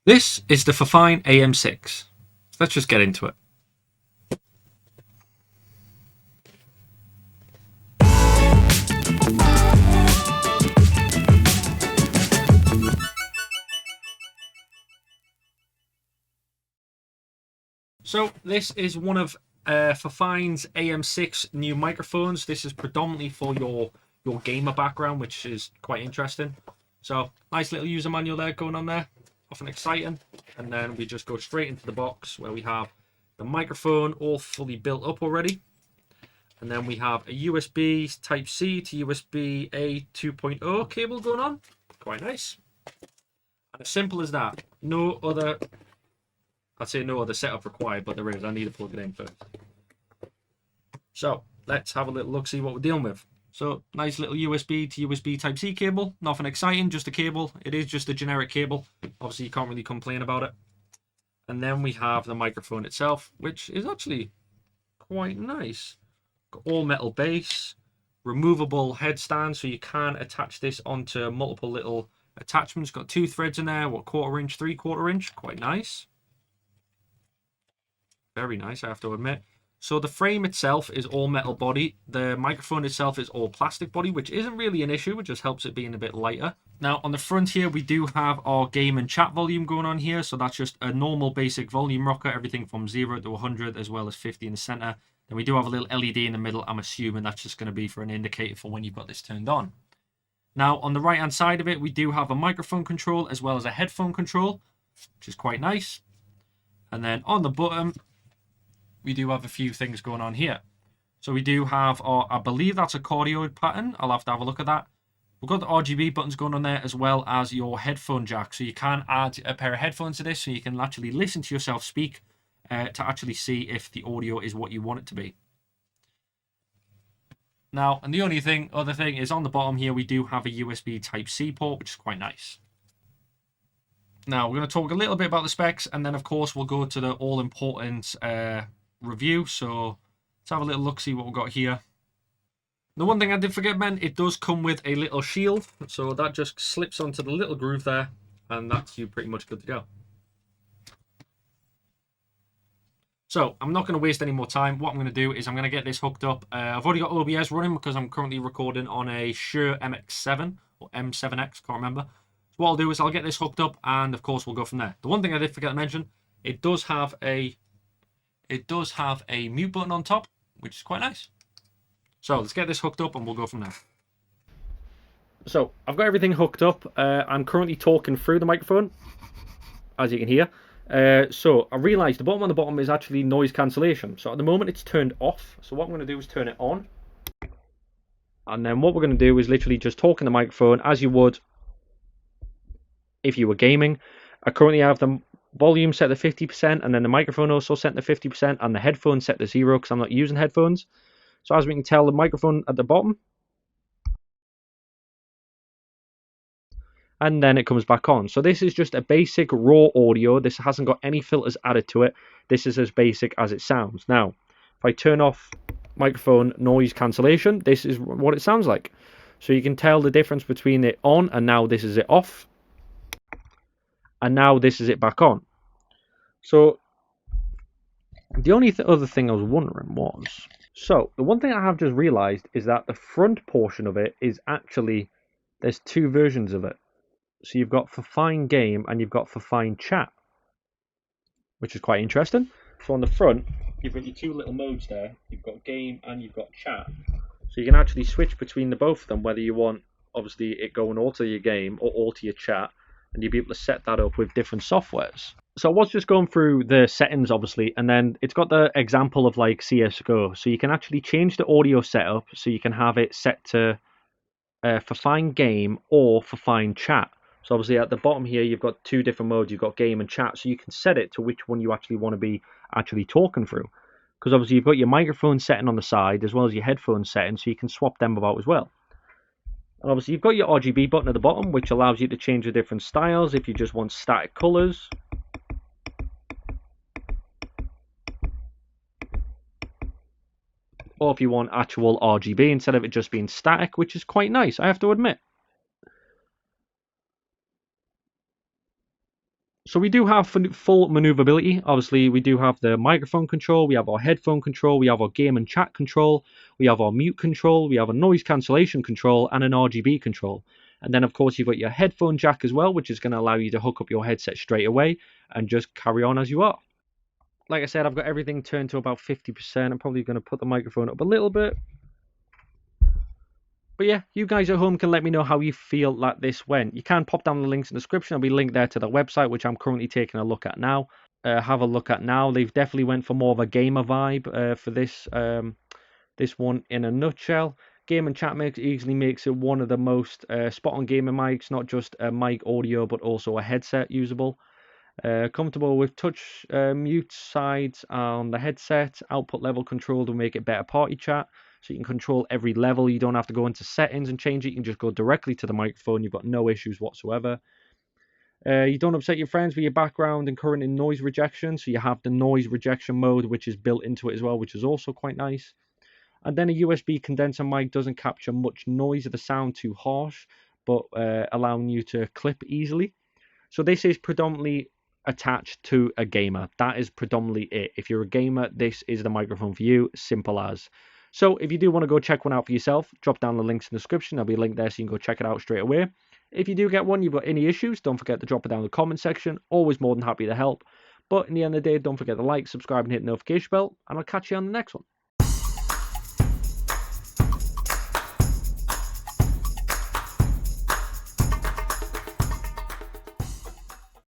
This is the FiFine AM6. Let's just get into it. So this is one of FiFine's AM6 new microphones. This is predominantly for your gamer background, which is quite interesting. So nice little user manual there going on there, often exciting. And then we just go straight into the box where we have the microphone all fully built up already. And then we have a USB Type-C to USB-A 2.0 cable going on. Quite nice. And as simple as that. I'd say no other setup required, but there is. I need to plug it in first. So let's have a little look, see what we're dealing with. So nice little USB to USB Type-C cable. Nothing exciting, just a cable. It is just a generic cable. Obviously, you can't really complain about it. And then we have the microphone itself, which is actually quite nice. Got all metal base, removable headstand, so you can attach this onto multiple little attachments. Got 2 threads in there, what, 1/4 inch, 3/4 inch, quite nice. Very nice, I have to admit. So the frame itself is all metal body. The microphone itself is all plastic body, which isn't really an issue. It just helps it being a bit lighter. Now on the front here, we do have our game and chat volume going on here. So that's just a normal basic volume rocker, everything from 0 to 100, as well as 50 in the center. Then we do have a little LED in the middle. I'm assuming that's just going to be for an indicator for when you've got this turned on. Now on the right hand side of it, we do have a microphone control as well as a headphone control, which is quite nice. And then on the bottom, we do have a few things going on here. So we do have our, I believe that's a cardioid pattern. I'll have to have a look at that. We've got the RGB buttons going on there as well as your headphone jack. So you can add a pair of headphones to this so you can actually listen to yourself speak to actually see if the audio is what you want it to be. Now, and the only other thing is on the bottom here, we do have a USB Type-C port, which is quite nice. Now, we're going to talk a little bit about the specs, and then, of course, we'll go to the all-important review. So let's have a little look, see what we've got here. The one thing I did forget, man, it does come with a little shield. So that just slips onto the little groove there, and that's you pretty much good to go. So I'm not going to waste any more time. What I'm going to do is I'm going to get this hooked up. I've already got OBS running because I'm currently recording on a Shure MX7 or M7X, can't remember. So what I'll do is I'll get this hooked up, and of course we'll go from there. The one thing I did forget to mention, it does have a mute button on top, which is quite nice. So let's get this hooked up and we'll go from there. So I've got everything hooked up. I'm currently talking through the microphone, as you can hear. So I realised the button on the bottom is actually noise cancellation. So at the moment it's turned off. So what I'm going to do is turn it on. And then what we're going to do is literally just talk in the microphone as you would if you were gaming. I currently have the volume set to 50%, and then the microphone also set to 50%, and the headphones set to 0 because I'm not using headphones. So as we can tell, the microphone at the bottom, and then it comes back on. So this is just a basic raw audio. This hasn't got any filters added to it. This is as basic as it sounds. Now, if I turn off microphone noise cancellation, this is what it sounds like. So you can tell the difference between it on and now this is it off. And now this is it back on. So the only other thing I was wondering was, so the one thing I have just realized is that the front portion of it is actually, there's 2 versions of it. So you've got FiFine Game and you've got FiFine Chat, which is quite interesting. So on the front, you've got your 2 little modes there. You've got game and you've got chat. So you can actually switch between the both of them, whether you want, obviously, it going all to your game or all to your chat. And you'll be able to set that up with different softwares. So I was just going through the settings, obviously, and then it's got the example of like CSGO. So you can actually change the audio setup so you can have it set to FiFine Game or FiFine Chat. So obviously at the bottom here, you've got 2 different modes. You've got game and chat. So you can set it to which one you actually want to be actually talking through. Because obviously you've got your microphone setting on the side as well as your headphone setting. So you can swap them about as well. And obviously you've got your RGB button at the bottom, which allows you to change the different styles if you just want static colors. Or if you want actual RGB instead of it just being static, which is quite nice, I have to admit. So we do have full maneuverability. Obviously, we do have the microphone control, we have our headphone control, we have our game and chat control, we have our mute control, we have a noise cancellation control, and an RGB control. And then, of course, you've got your headphone jack as well, which is going to allow you to hook up your headset straight away and just carry on as you are. Like I said, I've got everything turned to about 50%. I'm probably going to put the microphone up a little bit. But yeah, you guys at home can let me know how you feel like this went. You can pop down the links in the description. I'll be linked there to the website, which I'm currently taking a look at now. Have a look at now. They've definitely went for more of a gamer vibe for this this one in a nutshell. Game and chat mix easily makes it one of the most spot-on gamer mics, not just a mic audio, but also a headset usable. Comfortable with touch mute sides on the headset. Output level control to make it better party chat. So you can control every level. You don't have to go into settings and change it. You can just go directly to the microphone. You've got no issues whatsoever. You don't upset your friends with your background and current in noise rejection. So you have the noise rejection mode, which is built into it as well, which is also quite nice. And then a USB condenser mic doesn't capture much noise of the sound too harsh, but allowing you to clip easily. So this is predominantly attached to a gamer. That is predominantly it. If you're a gamer, this is the microphone for you. Simple as. So if you do want to go check one out for yourself, drop down the links in the description. There'll be a link there so you can go check it out straight away. If you do get one, you've got any issues, don't forget to drop it down in the comment section. Always more than happy to help. But in the end of the day, don't forget to like, subscribe, and hit the notification bell. And I'll catch you on the next one.